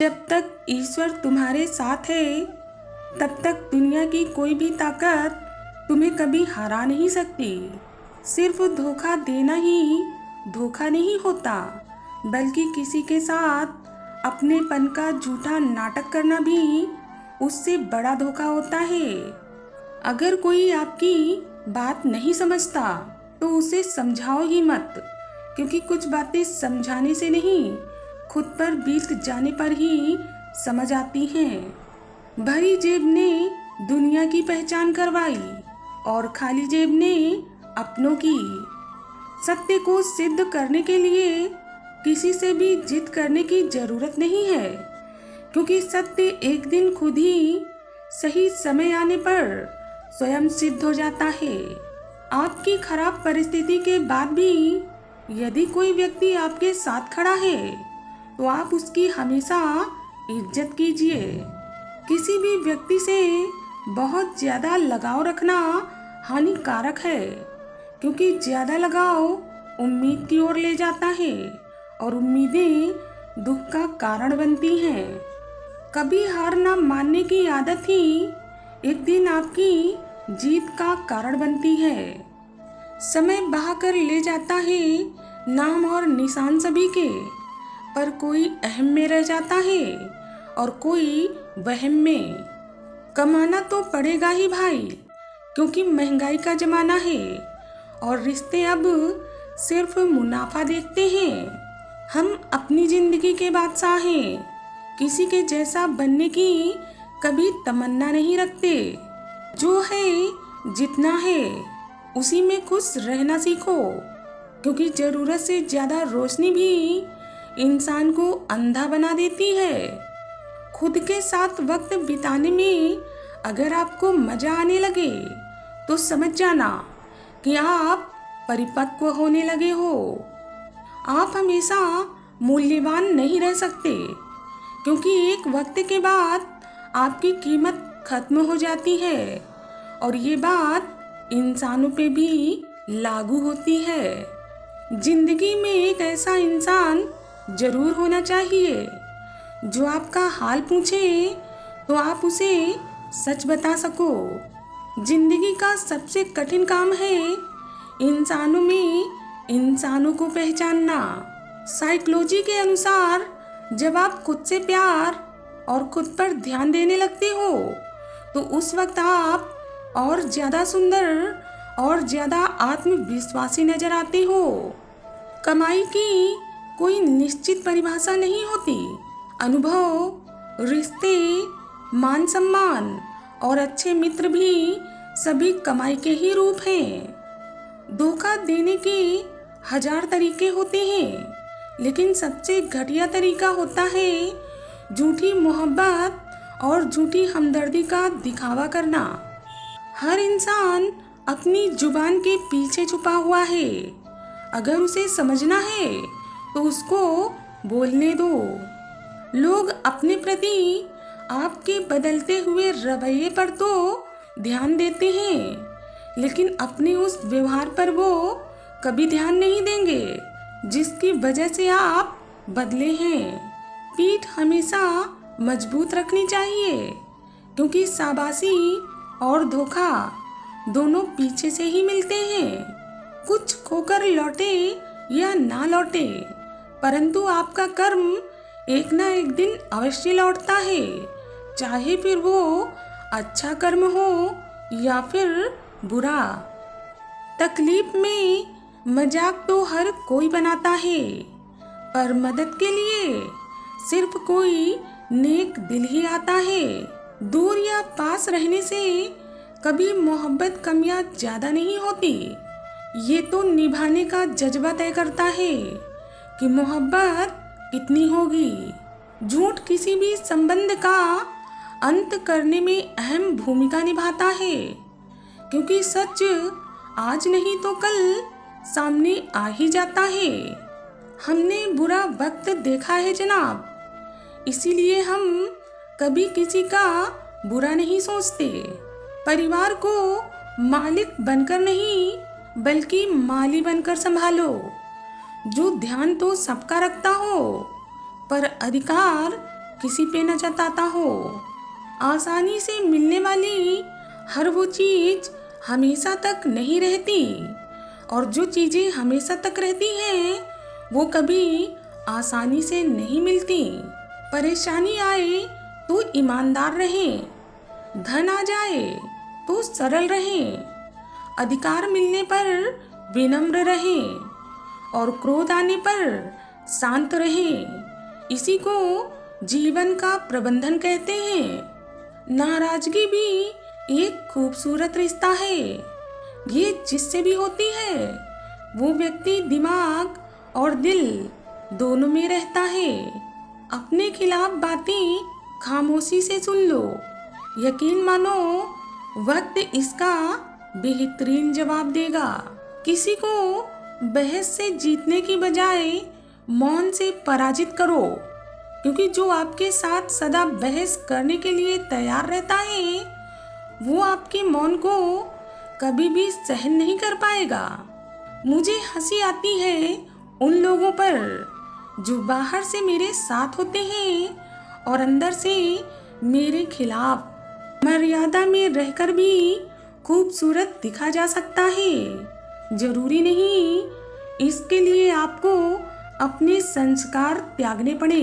जब तक ईश्वर तुम्हारे साथ है तब तक दुनिया की कोई भी ताकत तुम्हें कभी हरा नहीं सकती। सिर्फ धोखा देना ही धोखा नहीं होता, बल्कि किसी के साथ अपनेपन का झूठा नाटक करना भी उससे बड़ा धोखा होता है। अगर कोई आपकी बात नहीं समझता तो उसे समझाओ ही मत, क्योंकि कुछ बातें समझाने से नहीं, खुद पर बीत जाने पर ही समझ आती हैं। भरी जेब ने दुनिया की पहचान करवाई और खाली जेब ने अपनों की। सत्य को सिद्ध करने के लिए किसी से भी जिद करने की जरूरत नहीं है, क्योंकि सत्य एक दिन खुद ही सही समय आने पर स्वयं सिद्ध हो जाता है। आपकी खराब परिस्थिति के बाद भी यदि कोई व्यक्ति आपके साथ खड़ा है तो आप उसकी हमेशा इज्जत कीजिए। किसी भी व्यक्ति से बहुत ज़्यादा लगाव रखना हानिकारक है, क्योंकि ज़्यादा लगाव उम्मीद की ओर ले जाता है और उम्मीदें दुख का कारण बनती हैं। कभी हार ना मानने की आदत ही एक दिन आपकी जीत का कारण बनती है। समय बहाकर ले जाता है नाम और निशान सभी के, पर कोई अहम में रह जाता है और कोई वहम में। कमाना तो पड़ेगा ही भाई, क्योंकि महंगाई का जमाना है और रिश्ते अब सिर्फ मुनाफा देखते हैं। हम अपनी जिंदगी के बादशाह हैं, किसी के जैसा बनने की कभी तमन्ना नहीं रखते। जो है जितना है उसी में खुश रहना सीखो, क्योंकि जरूरत से ज्यादा रोशनी भी इंसान को अंधा बना देती है। खुद के साथ वक्त बिताने में अगर आपको मजा आने लगे तो समझ जाना कि आप परिपक्व होने लगे हो। आप हमेशा मूल्यवान नहीं रह सकते, क्योंकि एक वक्त के बाद आपकी कीमत खत्म हो जाती है और ये बात इंसानों पे भी लागू होती है। जिंदगी में एक ऐसा इंसान जरूर होना चाहिए जो आपका हाल पूछे तो आप उसे सच बता सको। जिंदगी का सबसे कठिन काम है इंसानों में इंसानों को पहचानना। साइकोलॉजी के अनुसार जब आप खुद से प्यार और खुद पर ध्यान देने लगते हो तो उस वक्त आप और ज़्यादा सुंदर और ज़्यादा आत्मविश्वासी नजर आते हो। कमाई की कोई निश्चित परिभाषा नहीं होती। अनुभव, रिश्ते, मान सम्मान और अच्छे मित्र भी सभी कमाई के ही रूप हैं। धोखा देने के 1000 तरीके होते हैं, लेकिन सबसे घटिया तरीका होता है झूठी मोहब्बत और झूठी हमदर्दी का दिखावा करना। हर इंसान अपनी जुबान के पीछे छुपा हुआ है। अगर उसे समझना है तो उसको बोलने दो। लोग अपने प्रति आपके बदलते हुए रवैये पर तो ध्यान देते हैं, लेकिन अपने उस व्यवहार पर वो कभी ध्यान नहीं देंगे जिसकी वजह से आप बदले हैं। पीठ हमेशा मजबूत रखनी चाहिए, क्योंकि शाबाशी और धोखा दोनों पीछे से ही मिलते हैं। कुछ खोकर लौटे या ना लौटे, परंतु आपका कर्म एक ना एक दिन अवश्य लौटता है, चाहे फिर वो अच्छा कर्म हो या फिर बुरा। तकलीफ में मजाक तो हर कोई बनाता है, पर मदद के लिए सिर्फ कोई नेक दिल ही आता है। दूर या पास रहने से कभी मोहब्बत कम या ज्यादा नहीं होती। ये तो निभाने का जज्बा तय करता है कि मोहब्बत कितनी होगी। झूठ किसी भी संबंध का अंत करने में अहम भूमिका निभाता है, क्योंकि सच आज नहीं तो कल सामने आ ही जाता है। हमने बुरा वक्त देखा है जनाब, इसीलिए हम कभी किसी का बुरा नहीं सोचते। परिवार को मालिक बनकर नहीं, बल्कि माली बनकर संभालो। जो ध्यान तो सबका रखता हो, पर अधिकार किसी पे न जताता हो। आसानी से मिलने वाली हर वो चीज हमेशा तक नहीं रहती, और जो चीजें हमेशा तक रहती हैं वो कभी आसानी से नहीं मिलती। परेशानी आए तो ईमानदार रहें, धन आ जाए तो सरल रहें, अधिकार मिलने पर विनम्र रहें, और क्रोध आने पर शांत रहें। इसी को जीवन का प्रबंधन कहते हैं। नाराजगी भी एक खूबसूरत रिश्ता है। ये जिससे भी होती है वो व्यक्ति दिमाग और दिल दोनों में रहता है। अपने खिलाफ बातें खामोशी से सुन लो, यकीन मानो वक्त इसका बेहतरीन जवाब देगा। किसी को बहस से जीतने की बजाय मौन से पराजित करो, क्योंकि जो आपके साथ सदा बहस करने के लिए तैयार रहता है वो आपके मौन को कभी भी सहन नहीं कर पाएगा। मुझे हंसी आती है उन लोगों पर जो बाहर से मेरे साथ होते हैं और अंदर से मेरे खिलाफ। मर्यादा में रहकर भी खूबसूरत दिखा जा सकता है। जरूरी नहीं इसके लिए आपको अपने संस्कार त्यागने पड़े।